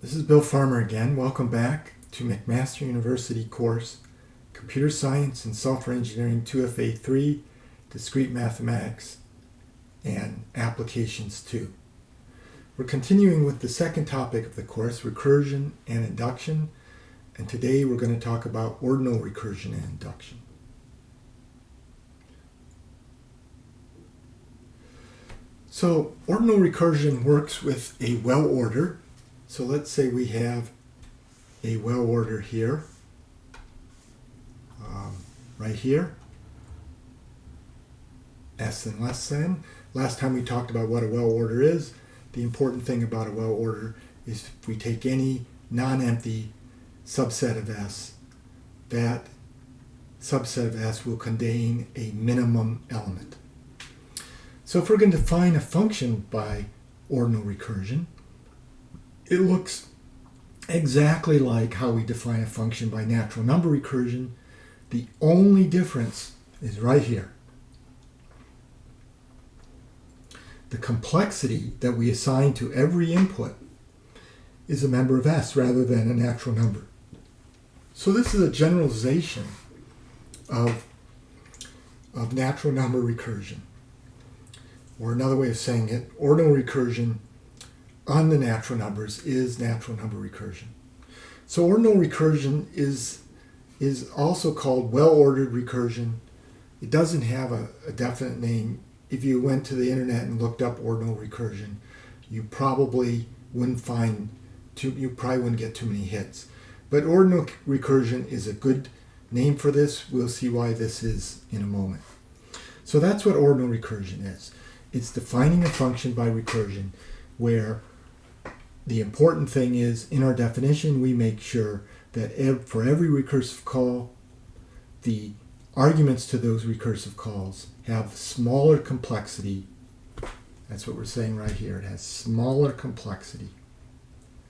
This is Bill Farmer again. Welcome back to McMaster University course, Computer Science and Software Engineering 2FA3, Discrete Mathematics, and Applications 2. We're continuing with the second topic of the course, Recursion and Induction, and today we're going to talk about Ordinal Recursion and Induction. So, Ordinal Recursion works with a well order. So let's say we have a well order here, right here, S and less than. Last time we talked about what a well order is. The important thing about a well order is if we take any non-empty subset of S, that subset of S will contain a minimum element. So if we're going to define a function by ordinal recursion, it looks exactly like how we define a function by natural number recursion. The only difference is right here. The complexity that we assign to every input is a member of S rather than a natural number. So this is a generalization of natural number recursion. Or another way of saying it, ordinal recursion on the natural numbers is natural number recursion. So ordinal recursion is also called well-ordered recursion. It doesn't have a definite name. If you went to the internet and looked up ordinal recursion, you probably wouldn't get too many hits. But ordinal recursion is a good name for this. We'll see why this is in a moment. So that's what ordinal recursion is. It's defining a function by recursion where the important thing is, in our definition, we make sure that for every recursive call, the arguments to those recursive calls have smaller complexity. That's what we're saying right here. It has smaller complexity,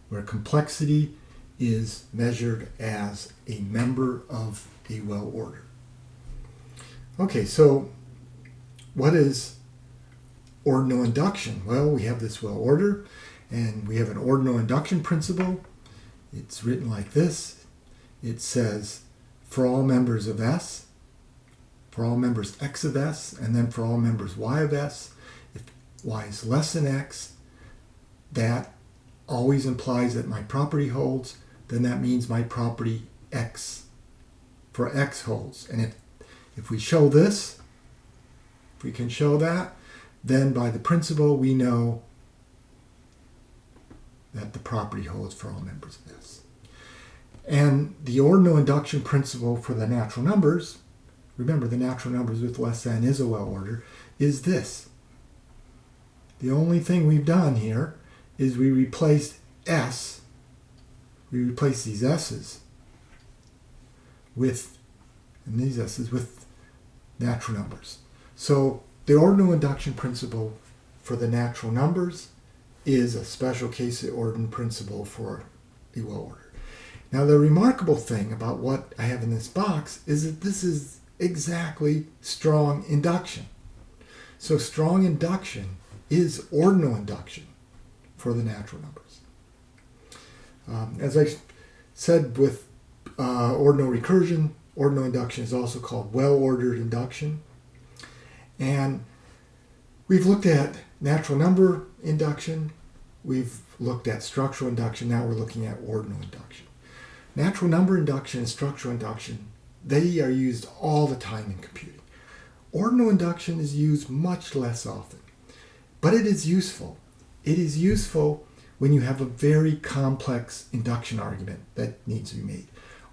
where complexity is measured as a member of a well order. Okay, so what is ordinal induction? Well, we have this well order, and we have an ordinal induction principle. It's written like this. It says, for all members of S, for all members X of S, and then for all members Y of S, if Y is less than X, that always implies that my property holds. Then that means my property X for X holds. And if we show this, if we can show that, then by the principle we know that the property holds for all members of S. And the ordinal induction principle for the natural numbers, remember the natural numbers with less than is a well order, is this. The only thing we've done here is we replaced S, we replaced these S's with, and these S's with natural numbers. So the ordinal induction principle for the natural numbers is a special case ordinal principle for a well order. Now the remarkable thing about what I have in this box is that this is exactly strong induction. So strong induction is ordinal induction for the natural numbers. As I said with ordinal recursion, ordinal induction is also called well-ordered induction. And we've looked at natural number induction, we've looked at structural induction, now we're looking at ordinal induction. Natural number induction and structural induction, they are used all the time in computing. Ordinal induction is used much less often, but it is useful. It is useful when you have a very complex induction argument that needs to be made.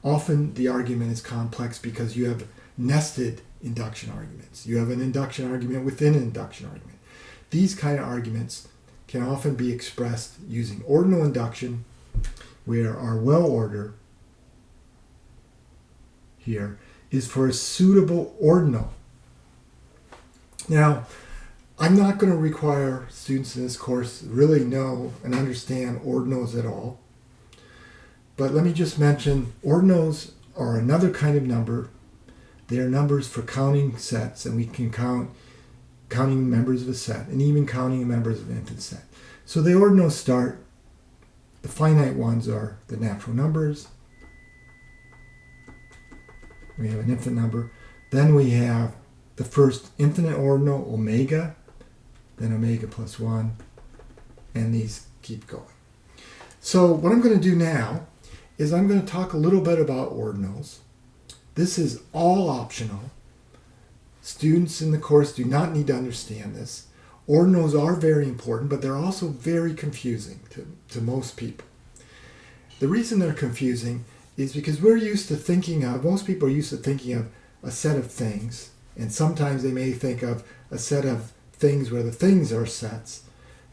Often the argument is complex because you have nested induction arguments. You have an induction argument within an induction argument. These kind of arguments can often be expressed using ordinal induction, where our well order here is for a suitable ordinal. Now, I'm not going to require students in this course really know and understand ordinals at all. But let me just mention, ordinals are another kind of number. They are numbers for counting sets, and we can counting members of a set, and even counting members of an infinite set. So the ordinals start the finite ones are the natural numbers. We have an infinite number. Then we have the first infinite ordinal, omega, then omega plus 1, and these keep going. So what I'm going to do now is I'm going to talk a little bit about ordinals. This is all optional. Students in the course do not need to understand this. Ordinals are very important, but they're also very confusing to most people. The reason they're confusing is because we're used to thinking of, most people are used to thinking of a set of things, and sometimes they may think of a set of things where the things are sets,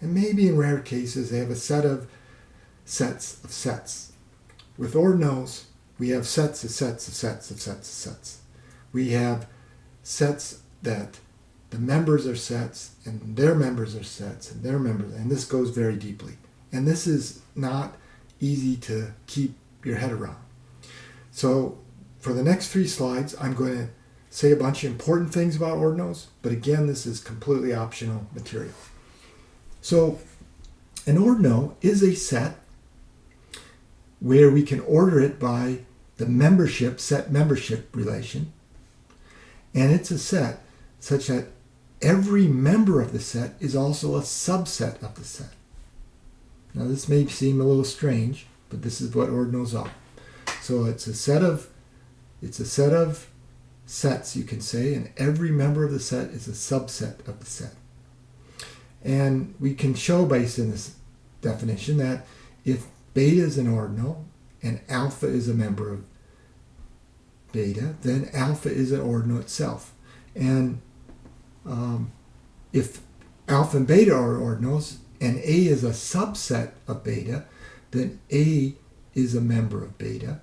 and maybe in rare cases they have a set of sets of sets. With ordinals, we have sets of sets of sets of sets of sets. We have sets that the members are sets, and their members are sets, and their members, and this goes very deeply. And this is not easy to keep your head around. So for the next 3 slides, I'm going to say a bunch of important things about ordinals, but again, this is completely optional material. So an ordinal is a set where we can order it by the membership, set membership relation, and it's a set such that every member of the set is also a subset of the set. Now this may seem a little strange, but this is what ordinals are. So it's a set of sets, you can say, and every member of the set is a subset of the set. And we can show, based on this definition, that if beta is an ordinal and alpha is a member of beta, then alpha is an ordinal itself. And if alpha and beta are ordinals and A is a subset of beta, then A is a member of beta.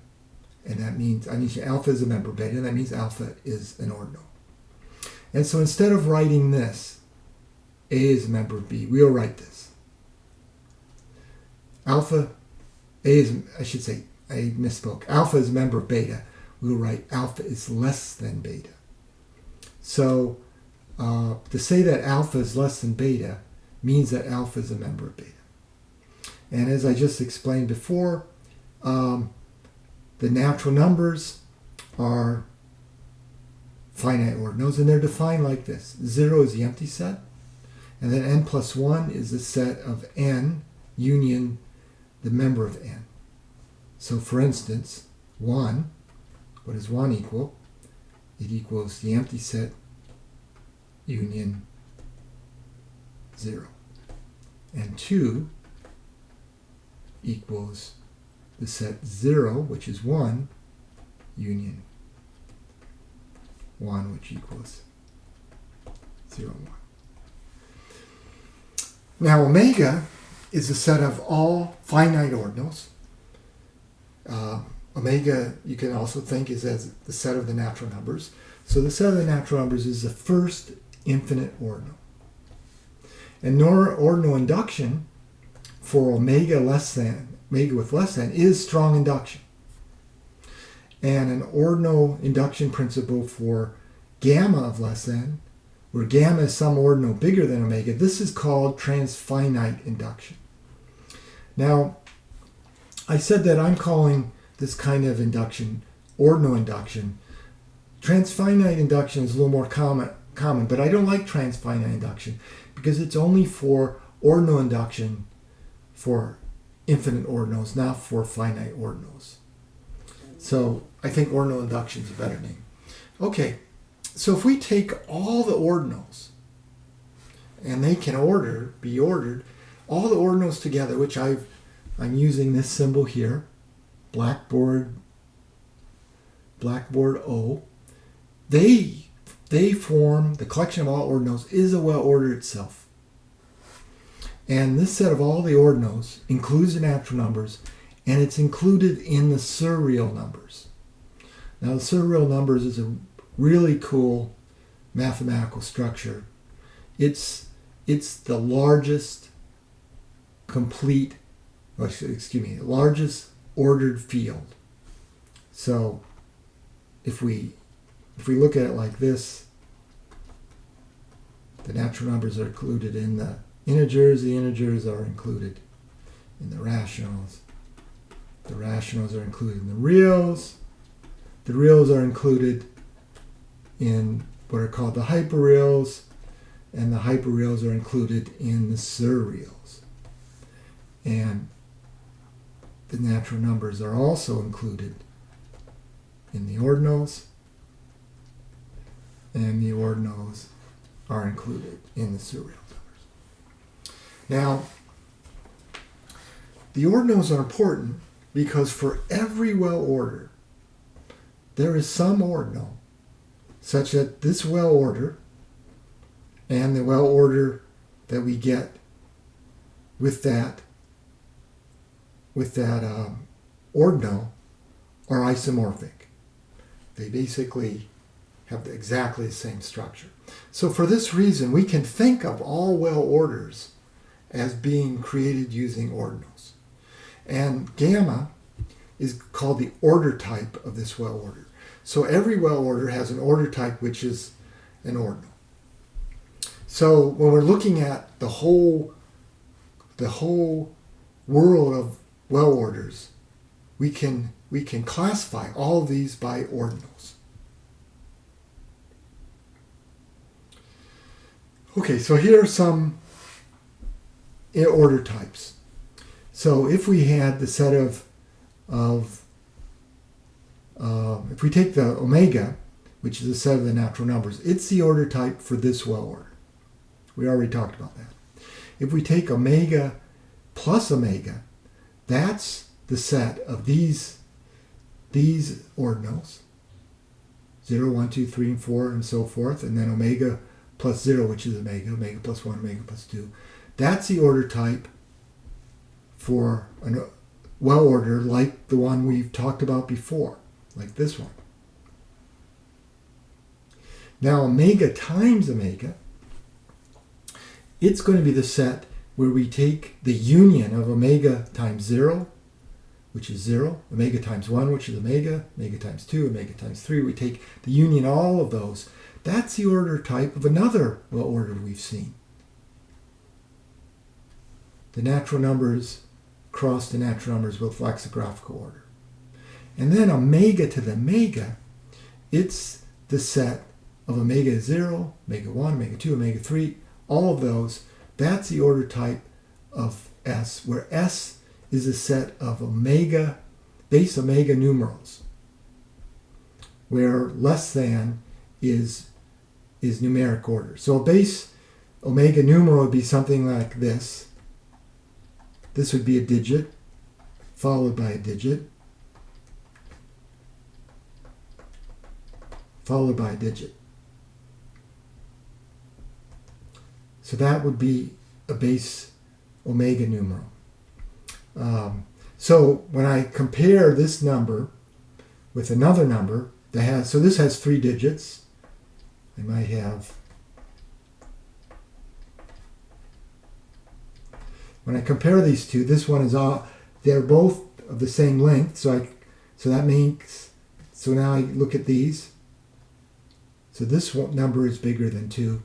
And that means, alpha is a member of beta, and that means alpha is an ordinal. And so instead of writing this, A is a member of B, we'll write this. Alpha is a member of beta. We'll write alpha is less than beta. So to say that alpha is less than beta means that alpha is a member of beta. And as I just explained before, the natural numbers are finite ordinals, and they're defined like this. 0 is the empty set, and then n plus 1 is the set of n union the member of n. So for instance, 1, what does 1 equal? It equals the empty set union 0. And 2 equals the set 0, which is 1, union 1, which equals 0, 1. Now omega is a set of all finite ordinals. Omega, you can also think, is as the set of the natural numbers. So the set of the natural numbers is the first infinite ordinal. And ordinal induction for omega with less than is strong induction. And an ordinal induction principle for gamma of less than, where gamma is some ordinal bigger than omega, this is called transfinite induction. Now, I said that I'm calling this kind of induction ordinal induction. Transfinite induction is a little more common, but I don't like transfinite induction because it's only for ordinal induction for infinite ordinals, not for finite ordinals. So I think ordinal induction is a better name. Okay, so if we take all the ordinals, and they can be ordered, all the ordinals together, which I'm using this symbol here, blackboard O, they form, the collection of all ordinals is a well order itself. And this set of all the ordinals includes the natural numbers, and it's included in the surreal numbers. Now the surreal numbers is a really cool mathematical structure. It's the largest largest ordered field. So if we look at it like this, the natural numbers are included in the integers are included in the rationals, rationals are included in the reals. The reals are included in what are called the hyperreals, and the hyperreals are included in the surreals. And the natural numbers are also included in the ordinals, and the ordinals are included in the surreal numbers. Now, the ordinals are important because for every well order, there is some ordinal such that this well order and the well order that we get with that ordinal are isomorphic. They basically have exactly the same structure. So for this reason, we can think of all well orders as being created using ordinals. And gamma is called the order type of this well order. So every well order has an order type which is an ordinal. So when we're looking at the whole world of well orders, we can classify all of these by ordinals. Okay, so here are some order types. So if we had the set of if we take the omega, which is the set of the natural numbers, it's the order type for this well order. We already talked about that. If we take omega plus omega, that's the set of these ordinals, 0, 1, 2, 3, and 4, and so forth, and then omega plus 0, which is omega plus 1, omega plus 2. That's the order type for a well order like the one we've talked about before, like this one. Now omega times omega, it's going to be the set where we take the union of omega times 0, which is 0, omega times 1, which is omega times 2, omega times 3. We take the union of all of those. That's the order type of another well order we've seen. The natural numbers cross the natural numbers with lexicographical order. And then omega to the omega, it's the set of omega 0, omega 1, omega 2, omega 3, all of those. That's the order type of S, where S is a set of omega, base omega numerals, where less than is numeric order. So a base omega numeral would be something like this. This would be a digit, followed by a digit, followed by a digit. So that would be a base omega numeral. So when I compare this number with another number that has, so this has 3 digits. I might have, when I compare these two, this one is all, they're both of the same length. So that means, so now I look at these. So this number is bigger than 2.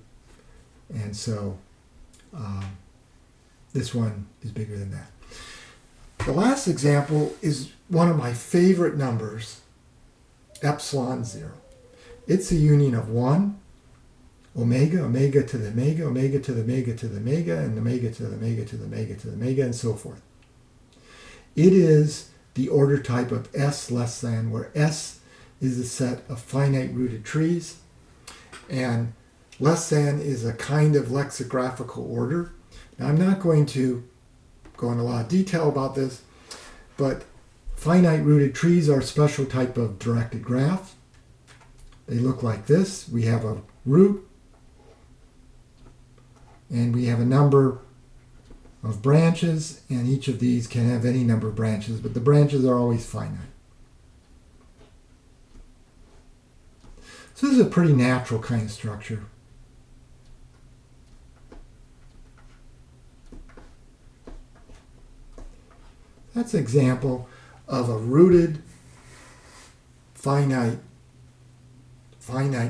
And so this one is bigger than that. The last example is one of my favorite numbers, epsilon 0. It's a union of 1, omega, omega to the omega, omega to the omega to the omega, and omega to the omega to the omega to the omega, and so forth. It is the order type of S less than, where S is a set of finite rooted trees, and less than is a kind of lexicographical order. Now, I'm not going to go into a lot of detail about this, but finite rooted trees are a special type of directed graph. They look like this. We have a root, and we have a number of branches, and each of these can have any number of branches, but the branches are always finite. So this is a pretty natural kind of structure. That's an example of a rooted finite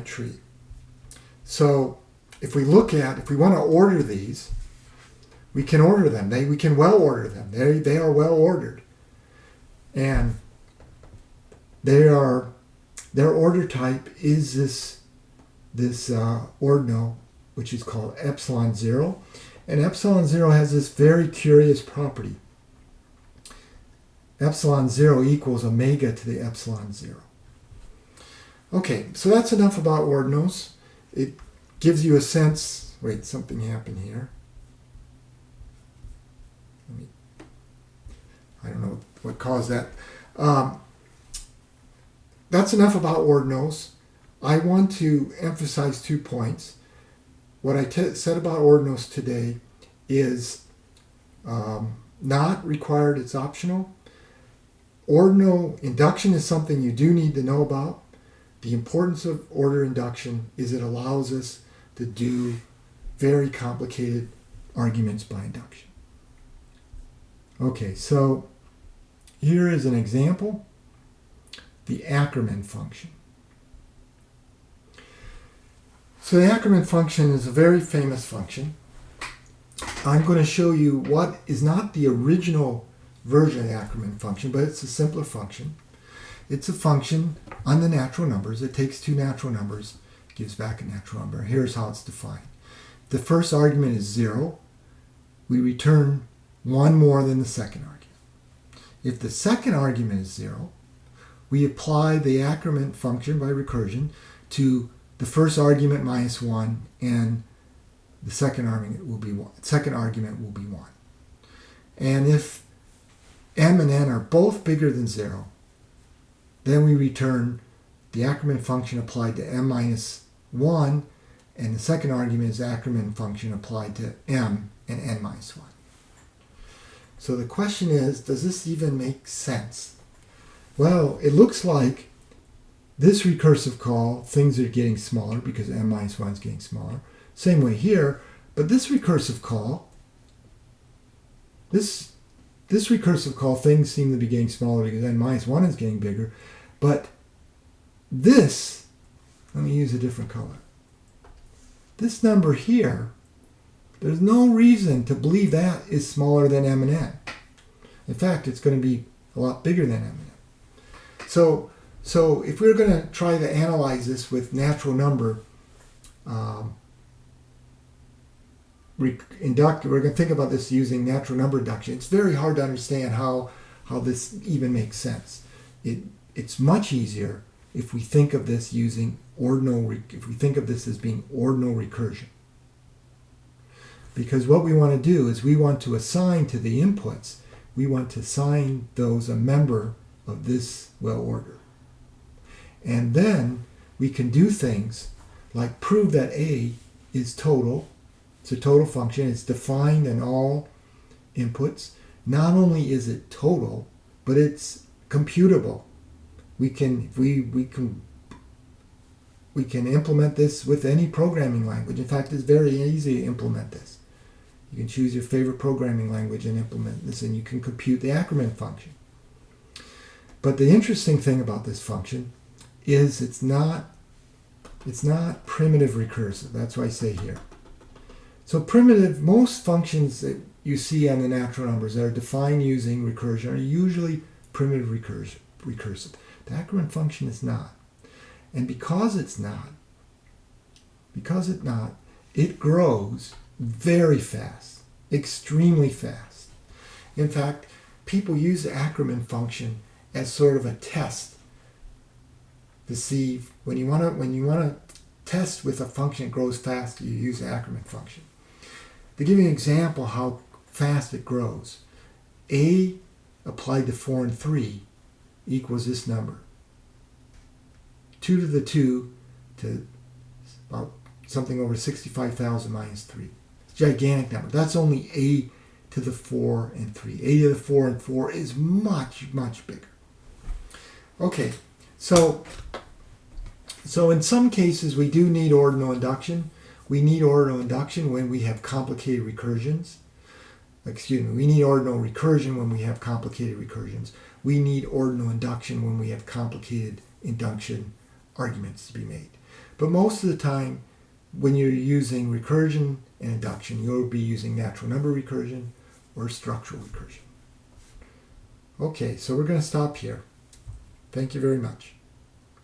tree. So if we want to order these, we can order them. We can well order them. They are well ordered. And their order type is this ordinal, which is called epsilon 0. And epsilon 0 has this very curious property. Epsilon 0 equals omega to the epsilon 0. Okay, so that's enough about ordinals. It gives you a sense. Wait, something happened here. I don't know what caused that. That's enough about ordinals. I want to emphasize 2 points. What I said about ordinals today is not required, it's optional. Ordinal induction is something you do need to know about. The importance of order induction is it allows us to do very complicated arguments by induction. Okay, so here is an example, the Ackerman function. So the Ackerman function is a very famous function. I'm going to show you what is not the original version of the Ackerman function, but it's a simpler function. It's a function on the natural numbers. It takes 2 natural numbers, gives back a natural number. Here's how it's defined. The first argument is 0. We return 1 more than the second argument. If the second argument is 0, we apply the Ackerman function by recursion to the first argument minus 1, and the second argument will be 1. And if m and n are both bigger than 0, then we return the Ackerman function applied to m minus 1, and the second argument is Ackerman function applied to m and n minus 1. So the question is, does this even make sense? Well, it looks like this recursive call, things are getting smaller because m minus 1 is getting smaller. Same way here, but this recursive call, this recursive call, things seem to be getting smaller because n minus 1 is getting bigger. But this, let me use a different color. This number here, there's no reason to believe that is smaller than m and n. In fact, it's going to be a lot bigger than m and n. So if we're going to try to analyze this with natural number we're going to think about this using natural number induction. It's very hard to understand how this even makes sense. It's much easier if we think of this using if we think of this as being ordinal recursion. Because what we want to do is we want to assign to the inputs, we want to assign those a member of this well order. And then we can do things like prove that A is total. It's a total function. It's defined in all inputs. Not only is it total, but it's computable. We can implement this with any programming language. In fact, it's very easy to implement this. You can choose your favorite programming language and implement this, and you can compute the Ackerman function. But the interesting thing about this function is it's not primitive recursive. That's what I say here. So primitive, most functions that you see on the natural numbers that are defined using recursion are usually primitive recursive. The Ackerman function is not. And because it's not, it grows very fast, extremely fast. In fact, people use the Ackerman function as sort of a test to see when you want to test with a function that grows fast, you use the Ackerman function. To give you an example how fast it grows, A applied to 4 and 3 equals this number. 2 to the 2 to about something over 65,000 minus 3. It's a gigantic number. That's only A to the 4 and 3. A to the 4 and 4 is much, much bigger. Okay, so in some cases we do need ordinal induction. We need ordinal induction when we have complicated recursions. We need ordinal recursion when we have complicated recursions. We need ordinal induction when we have complicated induction arguments to be made. But most of the time, when you're using recursion and induction, you'll be using natural number recursion or structural recursion. Okay, so we're going to stop here. Thank you very much.